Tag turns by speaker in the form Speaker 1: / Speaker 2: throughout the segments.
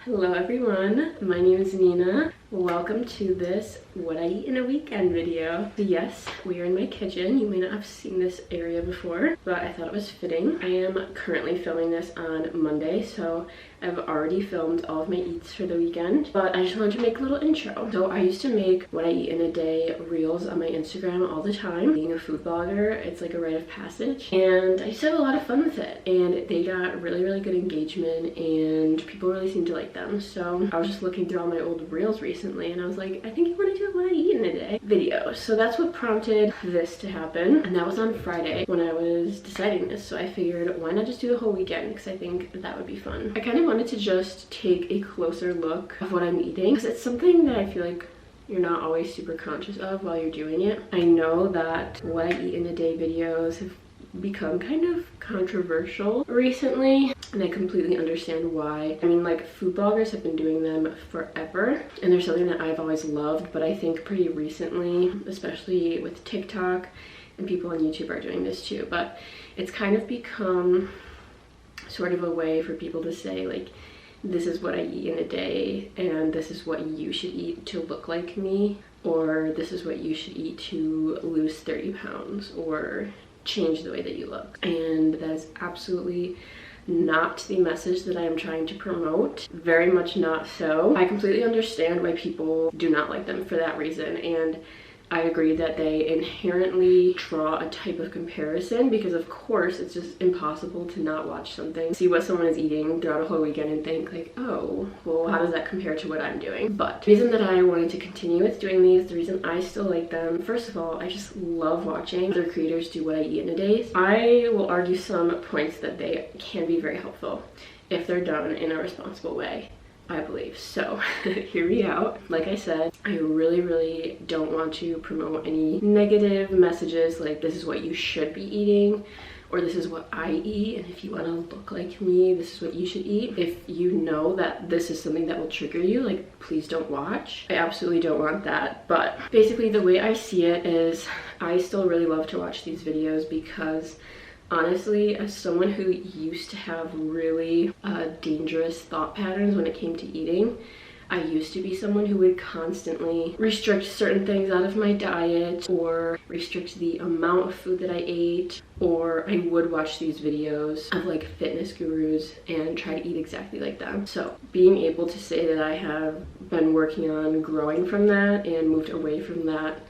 Speaker 1: Hello everyone, my name is Nina. Welcome to this What I Eat in a Weekend video. So yes, we are in my kitchen. You may not have seen this area before, but I thought it was fitting. I am currently filming this on Monday, so I've already filmed all of my eats for the weekend, but I just wanted to make a little intro. So I used to make What I Eat in a Day reels on my Instagram all the time. Being a food blogger, it's like a rite of passage, and I used to have a lot of fun with it, and they got really good engagement, and people really seemed to like them. So I was just looking through all my old reels recently, and I was like, I think I want to do a What I Eat in a Day video. So that's what prompted this to happen, and that was on Friday when I was deciding this. So I figured, why not just do the whole weekend, because I think that would be fun. I kind of wanted to just take a closer look of what I'm eating, because it's something that I feel like you're not always super conscious of while you're doing it. I know that What I Eat in a Day videos have become kind of controversial recently, and I completely understand why. I mean, like, food bloggers have been doing them forever, and they're something that I've always loved, but I think pretty recently, especially with TikTok and people on YouTube are doing this too, but it's kind of become sort of a way for people to say, like, this is what I eat in a day, and this is what you should eat to look like me, or this is what you should eat to lose 30 pounds or change the way that you look. And that is absolutely not the message that I am trying to promote. Very much not so. I completely understand why people do not like them for that reason, and I agree that they inherently draw a type of comparison, because of course it's just impossible to not watch something, see what someone is eating throughout a whole weekend and think like, oh, well, how does that compare to what I'm doing? But the reason that I wanted to continue with doing these, the reason I still like them, first of all, I just love watching other creators do What I Eat in a Day. I will argue some points that they can be very helpful if they're done in a responsible way, I believe. So hear me out. Like I said, I really don't want to promote any negative messages like this is what you should be eating, or this is what I eat, and if you want to look like me, this is what you should eat. If you know that this is something that will trigger you, like, please don't watch. I absolutely don't want that. But basically the way I see it is I still really love to watch these videos, because honestly, as someone who used to have really dangerous thought patterns when it came to eating, I used to be someone who would constantly restrict certain things out of my diet, or restrict the amount of food that I ate, or I would watch these videos of like fitness gurus and try to eat exactly like them. So being able to say that I have been working on growing from that and moved away from that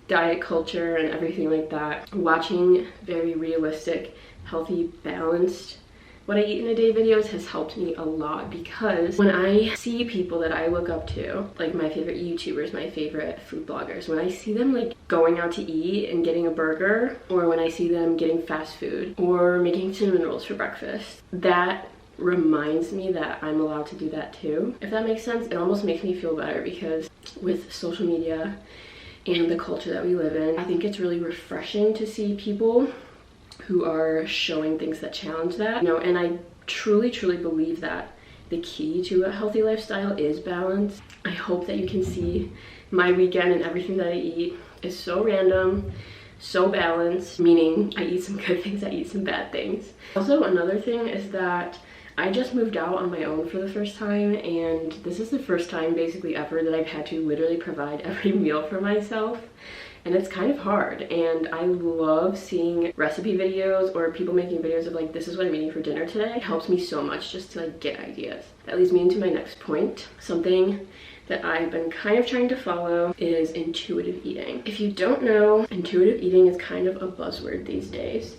Speaker 1: diet culture and everything like that, watching very realistic, healthy, balanced What I Eat in a Day videos has helped me a lot, because when I see people that I look up to, like my favorite YouTubers, my favorite food bloggers, when I see them like going out to eat and getting a burger, or when I see them getting fast food or making cinnamon rolls for breakfast, that reminds me that I'm allowed to do that too. If that makes sense, it almost makes me feel better, because with social media and the culture that we live in, I think it's really refreshing to see people who are showing things that challenge that, you know. And I truly believe that the key to a healthy lifestyle is balance. I hope that you can see my weekend and everything that I eat is so random, so balanced, meaning I eat some good things, I eat some bad things. Also, another thing is that I just moved out on my own for the first time, and this is the first time basically ever that I've had to literally provide every meal for myself, and it's kind of hard. And I love seeing recipe videos or people making videos of like, this is what I'm eating for dinner today. It helps me so much just to like get ideas. That leads me into my next point. Something that I've been kind of trying to follow is intuitive eating. If you don't know, intuitive eating is kind of a buzzword these days.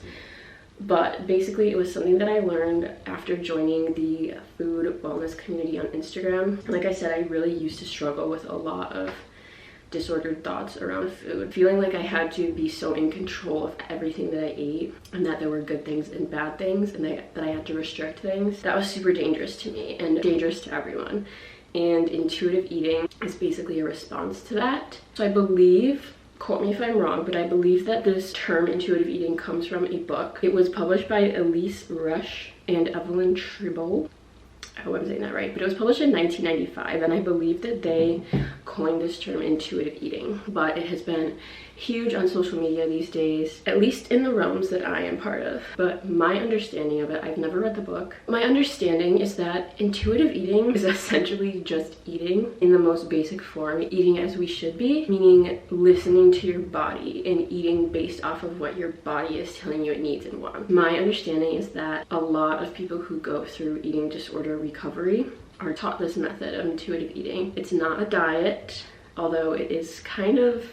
Speaker 1: But basically it was something that I learned after joining the food wellness community on Instagram. Like I said, I really used to struggle with a lot of disordered thoughts around food, feeling like I had to be so in control of everything that I ate, and that there were good things and bad things, and that I had to restrict things. That was super dangerous to me and dangerous to everyone. And intuitive eating is basically a response to that. So I believe, quote me if I'm wrong, but I believe that this term intuitive eating comes from a book. It was published by Elise Rush and Evelyn Tribble, I hope I'm saying that right, but it was published in 1995, and I believe that they coined this term intuitive eating, but it has been huge on social media these days, at least in the realms that I am part of. But my understanding of it, I've never read the book, my understanding is that intuitive eating is essentially just eating in the most basic form, eating as we should be, meaning listening to your body and eating based off of what your body is telling you it needs and wants. My understanding is that a lot of people who go through eating disorder recovery are taught this method of intuitive eating. It's not a diet, although it is kind of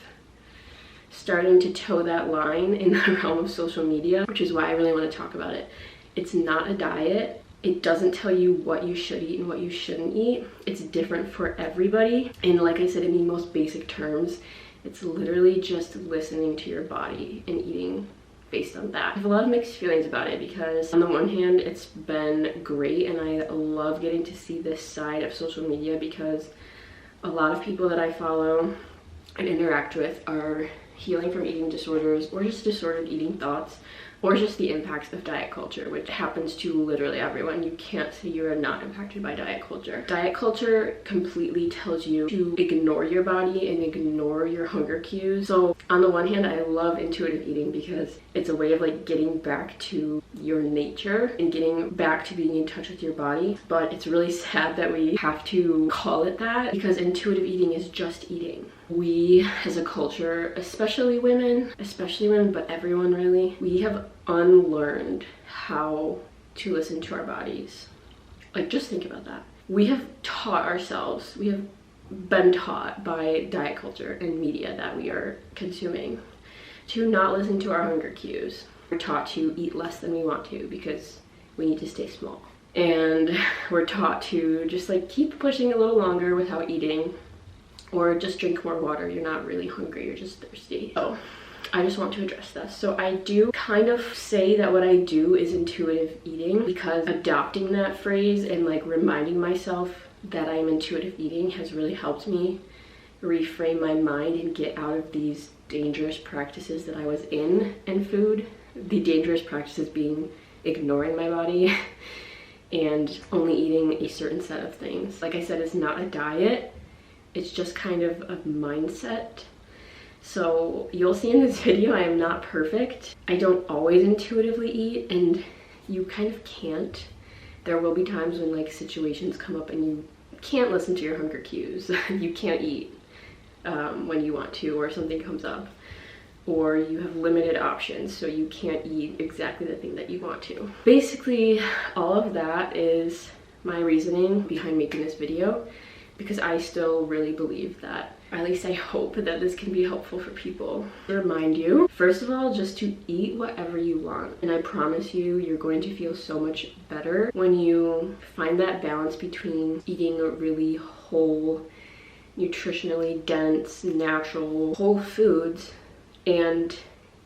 Speaker 1: starting to toe that line in the realm of social media, which is why I really want to talk about it. It's not a diet. It doesn't tell you what you should eat and what you shouldn't eat. It's different for everybody. And like I said, in the most basic terms, it's literally just listening to your body and eating based on that. I have a lot of mixed feelings about it because on the one hand, it's been great and I love getting to see this side of social media because a lot of people that I follow and interact with are healing from eating disorders or just disordered eating thoughts or just the impacts of diet culture, which happens to literally everyone. You can't say you are not impacted by diet culture. Diet culture completely tells you to ignore your body and ignore your hunger cues. So on the one hand, I love intuitive eating because it's a way of like getting back to your nature and getting back to being in touch with your body. But it's really sad that we have to call it that because intuitive eating is just eating. We as a culture, especially women, but everyone really, we have unlearned how to listen to our bodies. Like, just think about that. We have taught ourselves, we have been taught by diet culture and media that we are consuming to not listen to our hunger cues. We're taught to eat less than we want to because we need to stay small. And we're taught to just like keep pushing a little longer without eating, or just drink more water. You're not really hungry, you're just thirsty. So I just want to address this. So I do kind of say that what I do is intuitive eating because adopting that phrase and like reminding myself that I'm intuitive eating has really helped me reframe my mind and get out of these dangerous practices that I was in food. The dangerous practices being ignoring my body and only eating a certain set of things. Like I said, it's not a diet. It's just kind of a mindset. So you'll see in this video, I am not perfect. I don't always intuitively eat, and you kind of can't. There will be times when like situations come up and you can't listen to your hunger cues. You can't eat when you want to, or something comes up, or you have limited options, so you can't eat exactly the thing that you want to. Basically, all of that is my reasoning behind making this video, because I still really believe that, or at least I hope that this can be helpful for people. To remind you, first of all, just to eat whatever you want. And I promise you, you're going to feel so much better when you find that balance between eating really whole, nutritionally dense, natural, whole foods and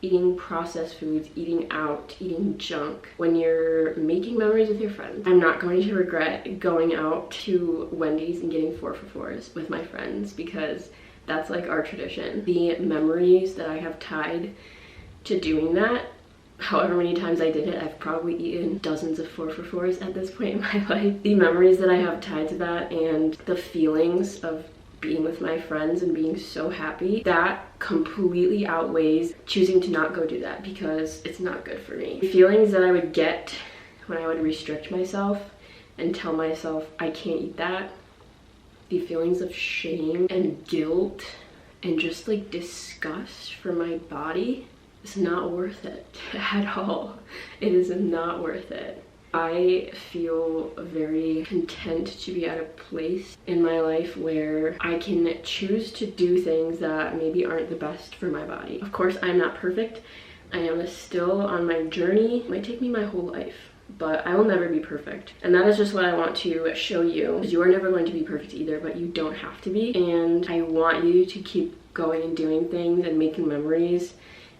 Speaker 1: eating processed foods, eating out, eating junk. When you're making memories with your friends, I'm not going to regret going out to Wendy's and getting 4 for $4s with my friends because that's like our tradition. The memories that I have tied to doing that, however many times I did it, I've probably eaten dozens of 4 for $4s at this point in my life. The memories that I have tied to that and the feelings of being with my friends and being so happy, that completely outweighs choosing to not go do that because it's not good for me. The feelings that I would get when I would restrict myself and tell myself I can't eat that, the feelings of shame and guilt and just like disgust for my body, is not worth it at all. It is not worth it. I feel very content to be at a place in my life where I can choose to do things that maybe aren't the best for my body. Of course, I'm not perfect. I am still on my journey. It might take me my whole life, but I will never be perfect. And that is just what I want to show you, because you are never going to be perfect either, but you don't have to be. And I want you to keep going and doing things and making memories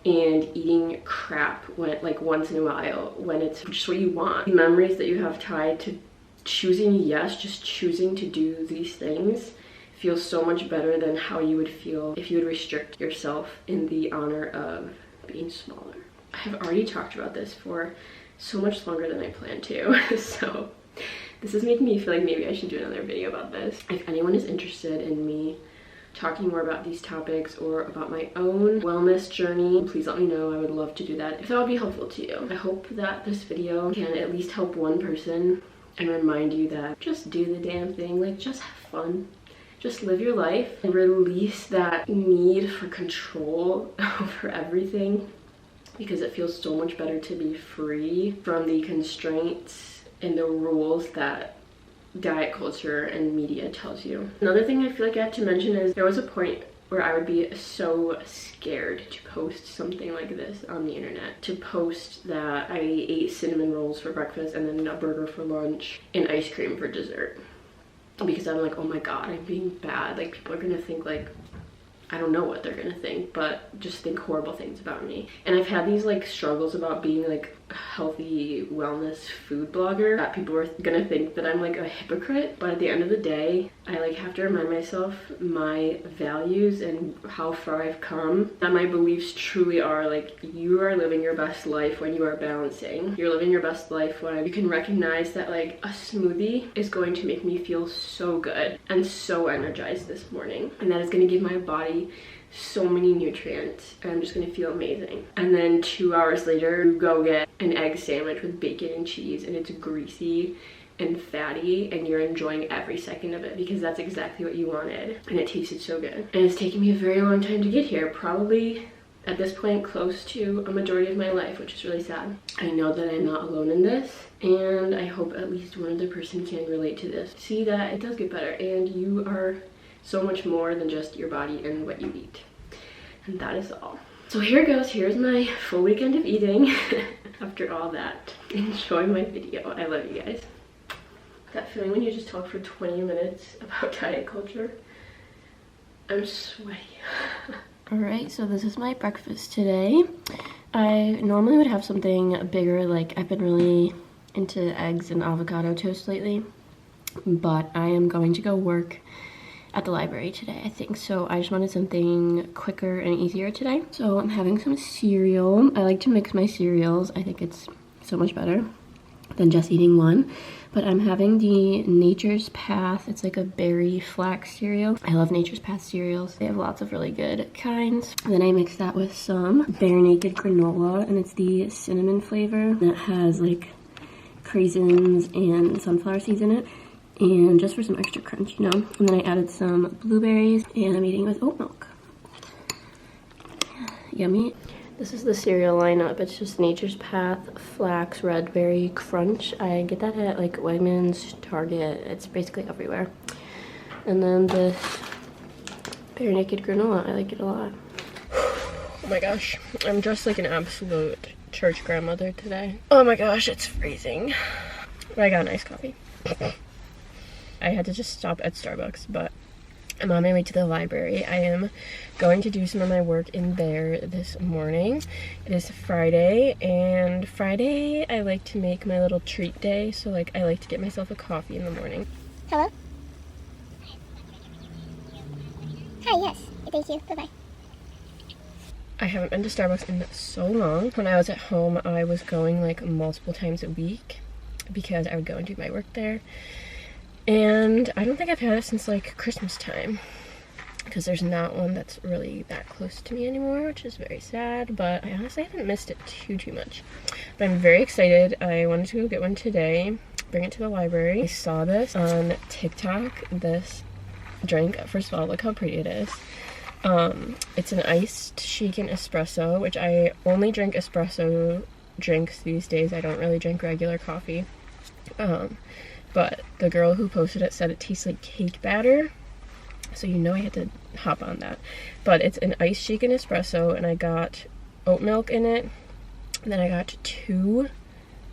Speaker 1: and eating crap when, like, once in a while when it's just what you want. The memories that you have tied to choosing yes, just choosing to do these things, feel so much better than how you would feel if you would restrict yourself in the honor of being smaller. I have already talked about this for so much longer than I planned to, so This is making me feel like maybe I should do another video about this. If anyone is interested in me talking more about these topics or about my own wellness journey, please let me know. I would love to do that if that would be helpful to you. I hope that this video can at least help one person and remind you that just do the damn thing, like just have fun. Just live your life and release that need for control over everything, because it feels so much better to be free from the constraints and the rules that diet culture and media tells you. Another thing I feel like I have to mention is there was a point where I would be so scared to post something like this on the internet. To post that I ate cinnamon rolls for breakfast and then a burger for lunch and ice cream for dessert. Because I'm like, oh my god, I'm being bad. Like, people are gonna think, like, I don't know what they're gonna think, but just think horrible things about me. And I've had these like struggles about being like a healthy wellness food blogger, that people are gonna think that I'm like a hypocrite. But at the end of the day, I like have to remind myself my values and how far I've come, that my beliefs truly are like, you are living your best life when you are balancing. You're living your best life when you can recognize that like a smoothie is going to make me feel so good and so energized this morning, and that is going to give my body so many nutrients and I'm just gonna feel amazing. And then 2 hours later, you go get an egg sandwich with bacon and cheese and it's greasy and fatty and you're enjoying every second of it because that's exactly what you wanted and it tasted so good. And it's taken me a very long time to get here, probably at this point close to a majority of my life, which is really sad. I know that I'm not alone in this, and I hope at least one other person can relate to this. See that it does get better and you are so much more than just your body and what you eat. And that is all. So here goes. Here's my full weekend of eating. After all that, enjoy my video. I love you guys. That feeling when you just talk for 20 minutes about diet culture. I'm sweaty. Alright, so this is my breakfast today. I normally would have something bigger, like I've been really into eggs and avocado toast lately, but I am going to go work at the library today, I think. So I just wanted something quicker and easier today. So I'm having some cereal. I like to mix my cereals. I think it's so much better than just eating one. But I'm having the Nature's Path. It's like a berry flax cereal. I love Nature's Path cereals. They have lots of really good kinds. And then I mix that with some Bare Naked granola, and it's the cinnamon flavor that has like craisins and sunflower seeds in it. And just for some extra crunch, you know. And then I added some blueberries, and I'm eating it with oat milk. Yummy. This is the cereal lineup. It's just Nature's Path Flax Red Berry Crunch. I get that at like Wegmans, Target. It's basically everywhere. And then this Bare Naked granola. I like it a lot. Oh my gosh, I'm dressed like an absolute church grandmother today. Oh my gosh, it's freezing. But I got a nice coffee. I had to just stop at Starbucks, but I'm on my way to the library. I am going to do some of my work in there this morning. It is Friday, and Friday I like to make my little treat day, so like I like to get myself a coffee in the morning.
Speaker 2: Hello? Hi, yes. Thank you. Bye-bye.
Speaker 1: I haven't been to Starbucks in so long. When I was at home, I was going like multiple times a week because I would go and do my work there. And I don't think I've had it since like Christmas time, because there's not one that's really that close to me anymore, which is very sad, but I honestly haven't missed it too much. But I'm very excited. I wanted to go get one today, bring it to the library. I saw this on TikTok, this drink. First of all, look how pretty it is. It's an iced shaken espresso, which I only drink espresso drinks these days. I don't really drink regular coffee. But the girl who posted it said it tastes like cake batter, so you know I had to hop on that. But it's an iced shaken espresso, and I got oat milk in it, and then I got 2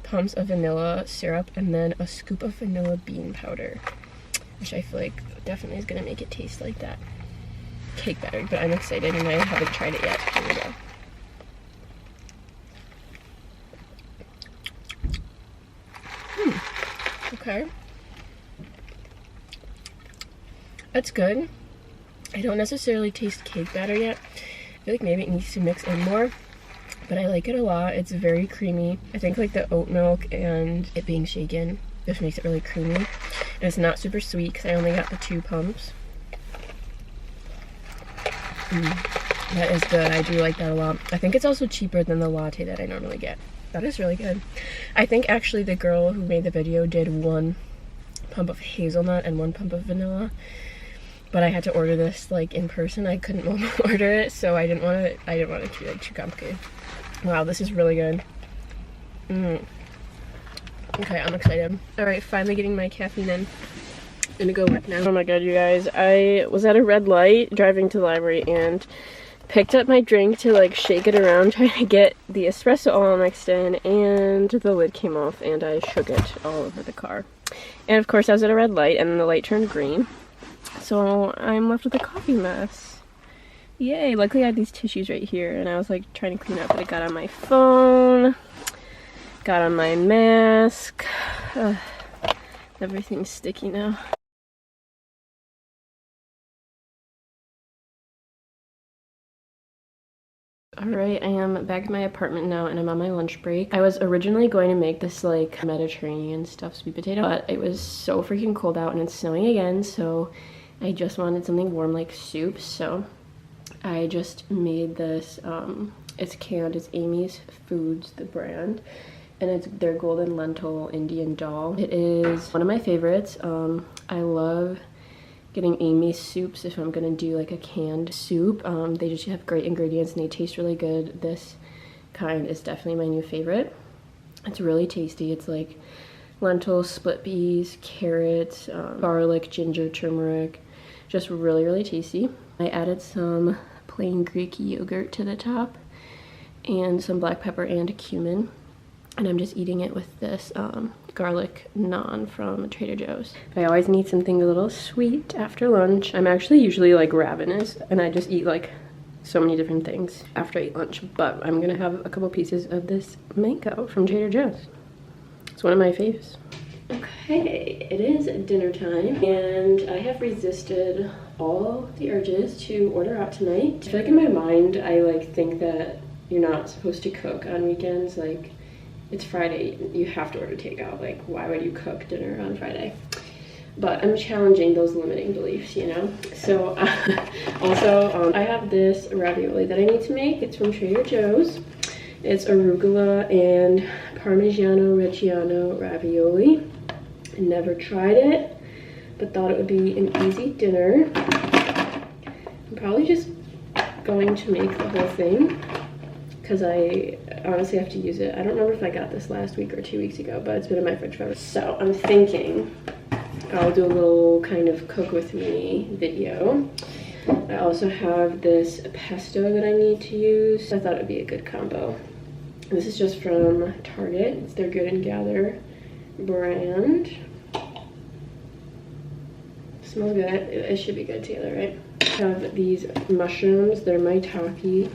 Speaker 1: pumps of vanilla syrup, and then a scoop of vanilla bean powder, which I feel like definitely is gonna make it taste like that cake batter. But I'm excited, and I haven't tried it yet. Here we go. Okay. That's good. I don't necessarily taste cake batter yet. I feel like maybe it needs to mix in more, but I like it a lot. It's very creamy. I think like the oat milk and it being shaken This makes it really creamy. And it's not super sweet because I only got the 2 pumps. That is good. I do like that a lot. I think it's also cheaper than the latte that I normally get. That is really good. I think actually the girl who made the video did 1 pump of hazelnut and 1 pump of vanilla. But I had to order this like in person. I couldn't order it, so I didn't want it to be like too complicated. Wow, this is really good. Okay, I'm excited. All right, finally getting my caffeine in. I'm gonna go work now. Oh my god, you guys. I was at a red light driving to the library and picked up my drink to like shake it around, trying to get the espresso all mixed in, and the lid came off and I shook it all over the car. And of course I was at a red light and the light turned green. So I'm left with a coffee mess. Yay, luckily I had these tissues right here and I was like trying to clean up, but it got on my phone, got on my mask. Everything's sticky now. Alright, I am back at my apartment now and I'm on my lunch break. I was originally going to make this like Mediterranean stuffed sweet potato, but it was so freaking cold out and it's snowing again, so I just wanted something warm like soup, so I just made this. It's canned, it's Amy's Foods, the brand, and it's their golden lentil Indian dal. It is one of my favorites. I love getting Amy's soups if I'm gonna do like a canned soup. They just have great ingredients and they taste really good. This kind is definitely my new favorite. It's really tasty. It's like lentils, split peas, carrots, garlic, ginger, turmeric. Just really, really tasty. I added some plain Greek yogurt to the top and some black pepper and cumin. And I'm just eating it with this garlic naan from Trader Joe's. I always need something a little sweet after lunch. I'm actually usually like ravenous and I just eat like so many different things after I eat lunch, but I'm gonna have a couple pieces of this mango from Trader Joe's. It's one of my faves. Okay, it is dinner time and I have resisted all the urges to order out tonight. I feel like in my mind I like think that you're not supposed to cook on weekends. Like, it's Friday, you have to order takeout. Like, why would you cook dinner on Friday? But I'm challenging those limiting beliefs, you know? So, also, I have this ravioli that I need to make. It's from Trader Joe's. It's arugula and Parmigiano Reggiano ravioli. I never tried it, but thought it would be an easy dinner. I'm probably just going to make the whole thing because I honestly have to use it. I don't remember if I got this last week or 2 weeks ago, but it's been in my fridge forever. So I'm thinking I'll do a little kind of cook with me video. I also have this pesto that I need to use. I thought it would be a good combo. This is just from Target. It's their Good and Gather brand. Smells good. It should be good together, right? I have these mushrooms. They're maitake.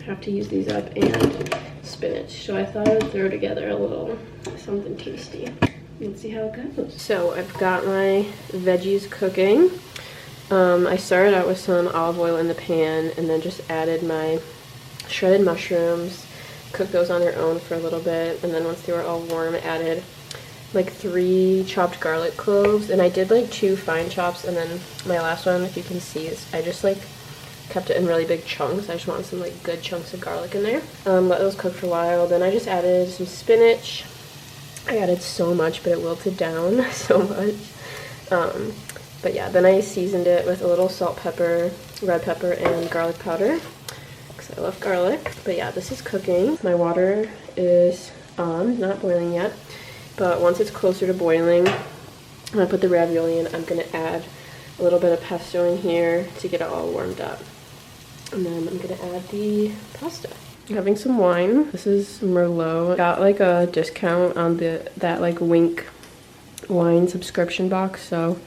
Speaker 1: Have to use these up, and spinach. So I thought I would throw together a little something tasty. Let's see how it goes. So I've got my veggies cooking. I started out with some olive oil in the pan and then just added my shredded mushrooms, cooked those on their own for a little bit, and then once they were all warm, I added like 3 chopped garlic cloves, and I did like 2 fine chops, and then my last one, if you can see, is I just like kept it in really big chunks. I just wanted some like good chunks of garlic in there. Let those cook for a while. Then I just added some spinach. I added so much, but it wilted down so much. But yeah, then I seasoned it with a little salt, pepper, red pepper, and garlic powder because I love garlic. But yeah, this is cooking. My water is on, not boiling yet, but once it's closer to boiling, I'm gonna put the ravioli in. I'm gonna add a little bit of pesto in here to get it all warmed up. And then I'm gonna add the pasta. I'm having some wine. This is Merlot. Got like a discount on that like Wink wine subscription box, so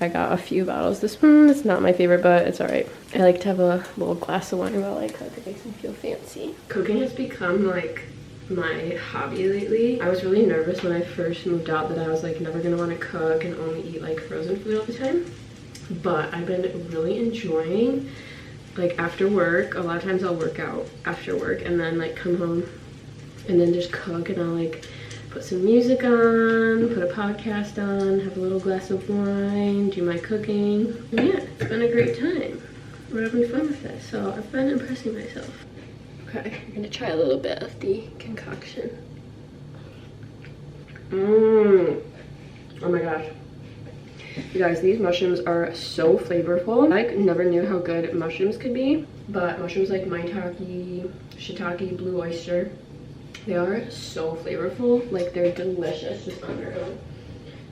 Speaker 1: I got a few bottles. This one is not my favorite, but it's alright. I like to have a little glass of wine while I cook. It makes me feel fancy. Cooking has become like my hobby lately. I was really nervous when I first moved out that I was like never gonna want to cook and only eat like frozen food all the time. But I've been really enjoying, like after work, a lot of times I'll work out after work and then like come home and then just cook, and I'll like put some music on, put a podcast on, have a little glass of wine, do my cooking. And yeah, it's been a great time. We're having fun with this, so I've been impressing myself. Okay, I'm gonna try a little bit of the concoction. Oh my gosh. You guys, these mushrooms are so flavorful. I like never knew how good mushrooms could be, but mushrooms like maitake, shiitake, blue oyster, they are so flavorful. Like, they're delicious just on their own.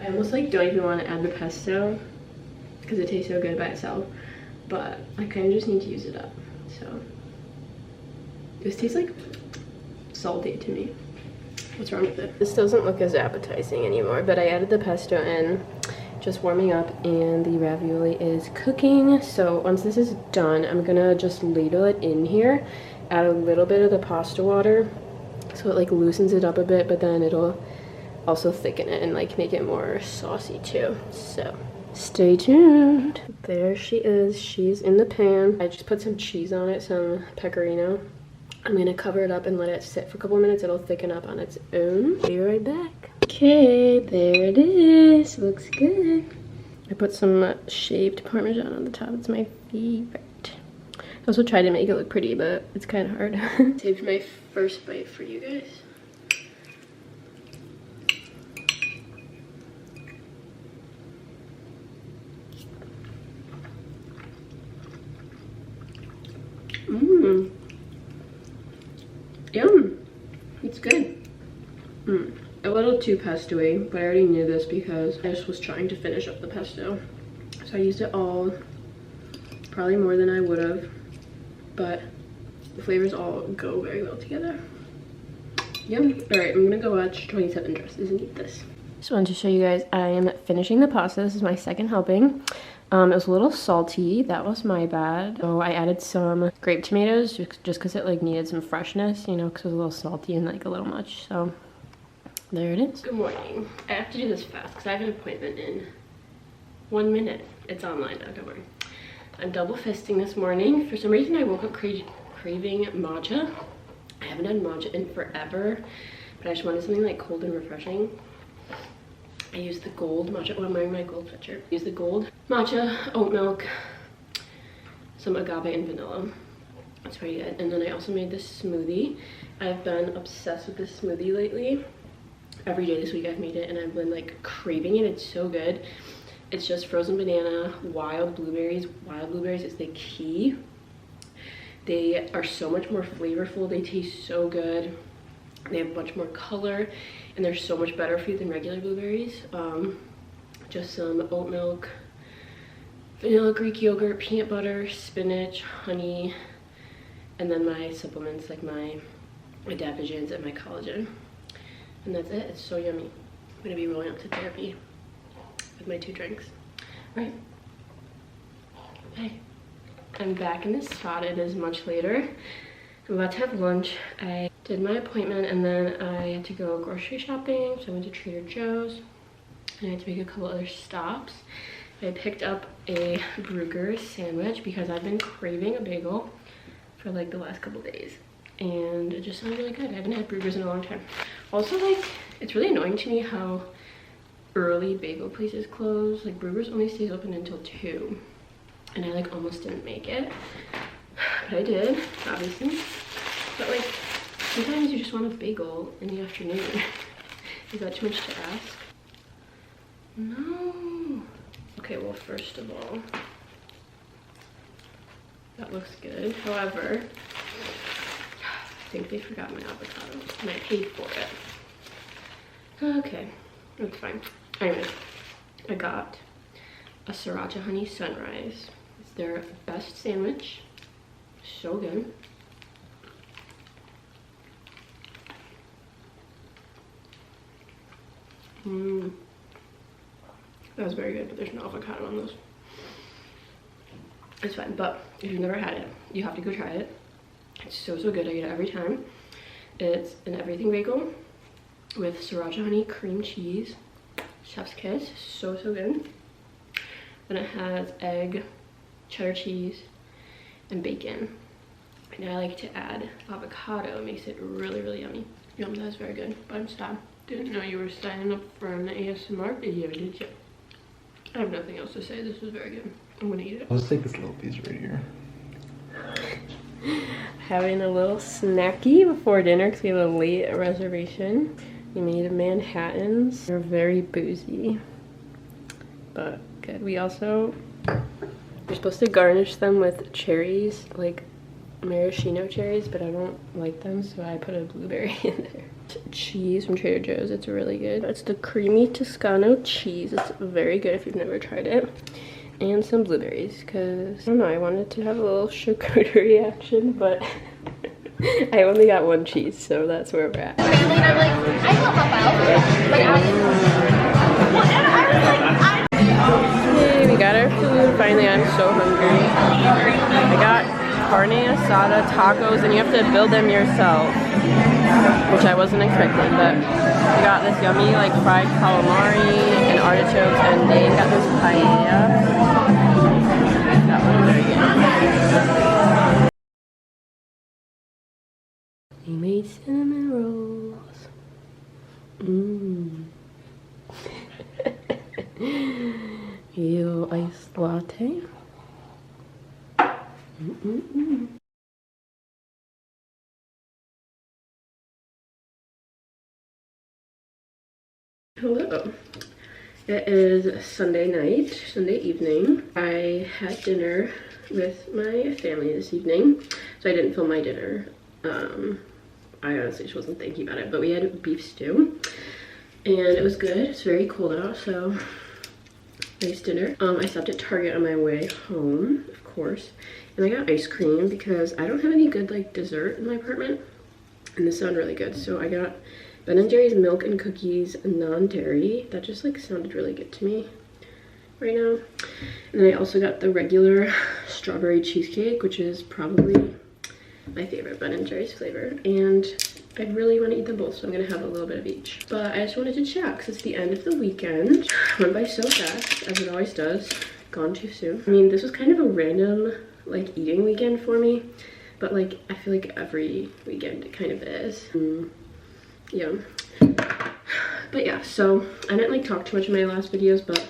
Speaker 1: I almost like don't even want to add the pesto because it tastes so good by itself, but I kind of just need to use it up. So this tastes like salty to me. What's wrong with it? This doesn't look as appetizing anymore, but I added the pesto in, just warming up, and the ravioli is cooking. So once this is done, I'm gonna just ladle it in here, add a little bit of the pasta water so it like loosens it up a bit, but then it'll also thicken it and like make it more saucy too. So stay tuned. There she is. She's in the pan. I just put some cheese on it, some pecorino. I'm gonna cover it up and let it sit for a couple of minutes. It'll thicken up on its own. Be right back. Okay, there it is. Looks good. I put some shaved Parmesan on the top. It's my favorite. I also tried to make it look pretty, but it's kind of hard. Saved my first bite for you guys. Mmm. Yum. It's good. A little too pesto-y, but I already knew this because I just was trying to finish up the pesto. So I used it all, probably more than I would have, but the flavors all go very well together. Yum. Alright, I'm gonna go watch 27 Dresses and eat this. Just wanted to show you guys I am finishing the pasta. This is my second helping. It was a little salty. That was my bad. So I added some grape tomatoes just because it like needed some freshness, you know, because it was a little salty and like a little much. So there it is. Good morning. I have to do this fast because I have an appointment in 1 minute. It's online now, don't worry. I'm double fisting this morning. For some reason I woke up craving matcha. I haven't had matcha in forever, but I just wanted something like cold and refreshing. I used the gold matcha. Oh, I'm wearing my gold sweatshirt. Use the gold matcha, oat milk, some agave and vanilla. That's pretty good. And then I also made this smoothie. I've been obsessed with this smoothie lately. Every day this week I've made it and I've been like craving it. It's so good. It's just frozen banana, wild blueberries. Wild blueberries is the key. They are so much more flavorful. They taste so good. They have much more color and they're so much better for you than regular blueberries. Just some oat milk, vanilla, Greek yogurt, peanut butter, spinach, honey, and then my supplements like my adaptogens and my collagen. And that's it. It's so yummy. I'm gonna be rolling up to therapy with my 2 drinks. Right. Hey, I'm back in this spot. It is much later. I'm about to have lunch. I did my appointment and then I had to go grocery shopping. So I went to Trader Joe's and I had to make a couple other stops. I picked up a Bruegger's sandwich because I've been craving a bagel for like the last couple days. And it just sounded really good. I haven't had Bruegger's in a long time. Also, like, it's really annoying to me how early bagel places close. Like, Bruegger's only stays open until 2. And I like almost didn't make it. But I did, obviously. But like, sometimes you just want a bagel in the afternoon. Is that too much to ask? No. Okay, well, first of all, that looks good. However, I think they forgot my avocado and I paid for it. Okay, that's fine. Anyway, I got a sriracha honey sunrise. It's their best sandwich. So good. That was very good, but there's no avocado on those. It's fine, but if you've never had it, you have to go try it. It's so good. I get it every time. It's an everything bagel with sriracha honey, cream cheese, chef's kiss. So good. Then it has egg, cheddar cheese, and bacon. And I like to add avocado. It makes it really yummy. Yum, that's very good. But I'm sad. Didn't know you were signing up for an ASMR video, did you? I have nothing else to say. This was very good. I'm gonna eat it.
Speaker 3: Let's take this little piece right here.
Speaker 1: Having a little snacky before dinner because we have a late reservation. We made Manhattans. They're very boozy, but good. We're supposed to garnish them with cherries, like maraschino cherries, but I don't like them, so I put a blueberry in there. Cheese from Trader Joe's. It's really good. It's the creamy Toscano cheese. It's very good if you've never tried it. And some blueberries, because I don't know, I wanted to have a little charcuterie action, but I only got one cheese, so that's where we're at.
Speaker 2: I'm like, I will help out.
Speaker 1: Hey, we got our food. Finally, I'm so hungry. I got carne asada tacos, and you have to build them yourself, which I wasn't expecting, but we got this yummy like fried calamari and artichokes, and Dane got this paella. That was very good. We made cinnamon rolls. Yo, iced latte. Hello. It is Sunday night, Sunday evening. I had dinner with my family this evening, so I didn't film my dinner. I honestly just wasn't thinking about it, but we had beef stew, and it was good. It's very cold out, so nice dinner. I stopped at Target on my way home, of course, and I got ice cream because I don't have any good like dessert in my apartment, and this sounded really good, so I got Ben & Jerry's milk and cookies non-dairy. That just like sounded really good to me right now. And then I also got the regular strawberry cheesecake, which is probably my favorite Ben & Jerry's flavor. And I really want to eat them both, so I'm gonna have a little bit of each. But I just wanted to chat because it's the end of the weekend. Went by so fast, as it always does. Gone too soon. I mean, this was kind of a random like eating weekend for me, but like I feel like every weekend it kind of is. Yeah, but yeah, so I didn't like talk too much in my last videos, but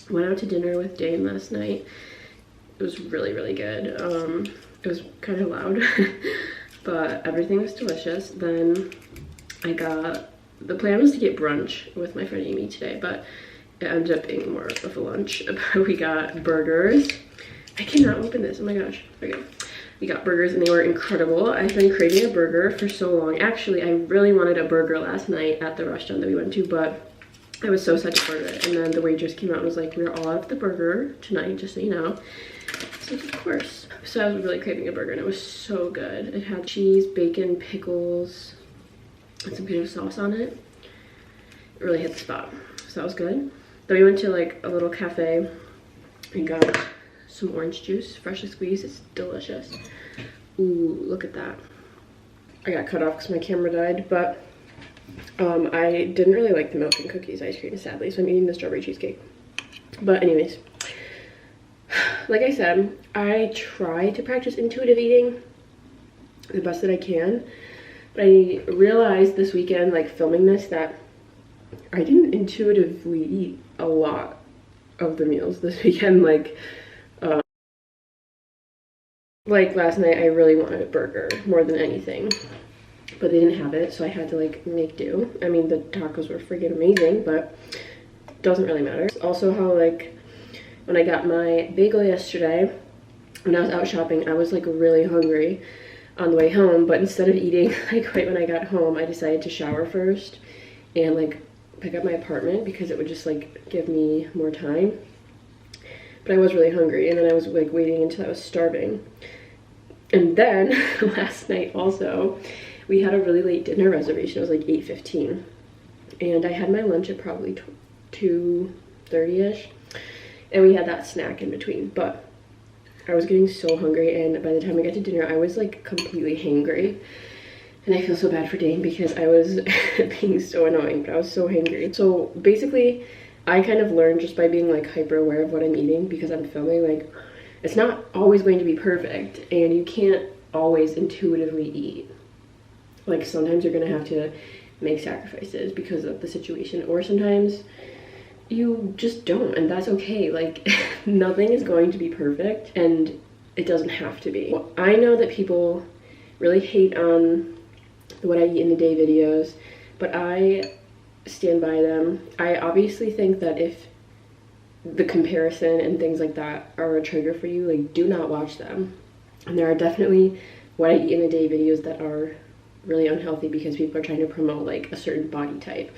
Speaker 1: went out to dinner with Dane last night. It was really, really good. It was kind of loud, but everything was delicious. Then the plan was to get brunch with my friend Amy today, but it ended up being more of a lunch. We got burgers. I cannot open this, oh my gosh. Okay. We got burgers and they were incredible. I've been craving a burger for so long. Actually, I really wanted a burger last night at the restaurant that we went to, but I was so sad to order it. And then the waitress came out and was like, we're all out of the burger tonight, just so you know. So of course. So I was really craving a burger and it was so good. It had cheese, bacon, pickles, and some kind of sauce on it. It really hit the spot. So that was good. Then we went to like a little cafe and got some orange juice, freshly squeezed. It's delicious. Ooh, look at that. I got cut off because my camera died, but I didn't really like the milk and cookies ice cream, sadly, so I'm eating the strawberry cheesecake. But anyways, like I said, I try to practice intuitive eating the best that I can, but I realized this weekend, like filming this, that I didn't intuitively eat a lot of the meals this weekend. Like last night, I really wanted a burger more than anything, but they didn't have it, so I had to like make do. I mean, the tacos were freaking amazing, but it doesn't really matter. Also how like when I got my bagel yesterday, when I was out shopping, I was like really hungry on the way home, but instead of eating like right when I got home, I decided to shower first and like pick up my apartment because it would just like give me more time. But I was really hungry, and then I was like waiting until I was starving. And then last night also, we had a really late dinner reservation. It was like 8:15, and I had my lunch at probably 2:30ish, and we had that snack in between. But I was getting so hungry, and by the time I got to dinner, I was like completely hangry. And I feel so bad for Dane because I was being so annoying, but I was so hangry. So basically, I kind of learned just by being like hyper aware of what I'm eating because I'm filming, like it's not always going to be perfect and you can't always intuitively eat. Like sometimes you're gonna have to make sacrifices because of the situation, or sometimes you just don't, and that's okay. Like, nothing is going to be perfect, and it doesn't have to be. Well, I know that people really hate on what I eat in a day videos, but I stand by them. I obviously think that if the comparison and things like that are a trigger for you, like, do not watch them. And there are definitely what I eat in a day videos that are really unhealthy because people are trying to promote like a certain body type.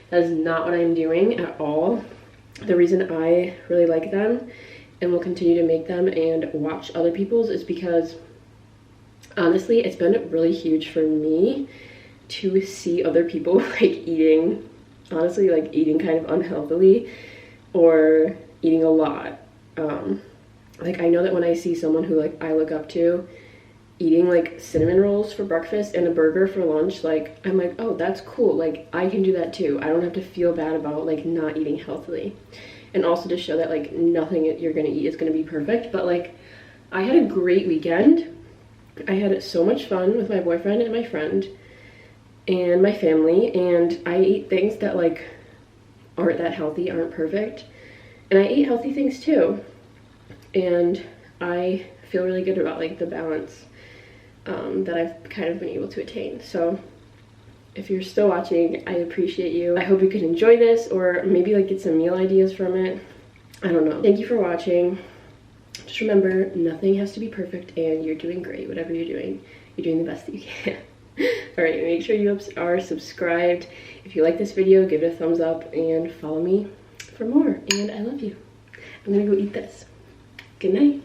Speaker 1: That is not what I'm doing at all. The reason I really like them and will continue to make them and watch other people's is because honestly, it's been really huge for me to see other people like eating, honestly, like eating kind of unhealthily or eating a lot. Like, I know that when I see someone who like I look up to eating like cinnamon rolls for breakfast and a burger for lunch, like, I'm like, oh, that's cool. Like, I can do that too. I don't have to feel bad about like not eating healthily. And also to show that like nothing you're gonna eat is gonna be perfect. But like, I had a great weekend. I had so much fun with my boyfriend and my friend and my family, and I ate things that like aren't that healthy, aren't perfect, and I ate healthy things too. And I feel really good about like the balance that I've kind of been able to attain. So if you're still watching, I appreciate you. I hope you could enjoy this, or maybe like get some meal ideas from it. I don't know. Thank you for watching. Just remember, nothing has to be perfect, and you're doing great. Whatever you're doing the best that you can. All right, make sure you are subscribed. If you like this video, give it a thumbs up and follow me for more. And I love you. I'm gonna go eat this. Good night.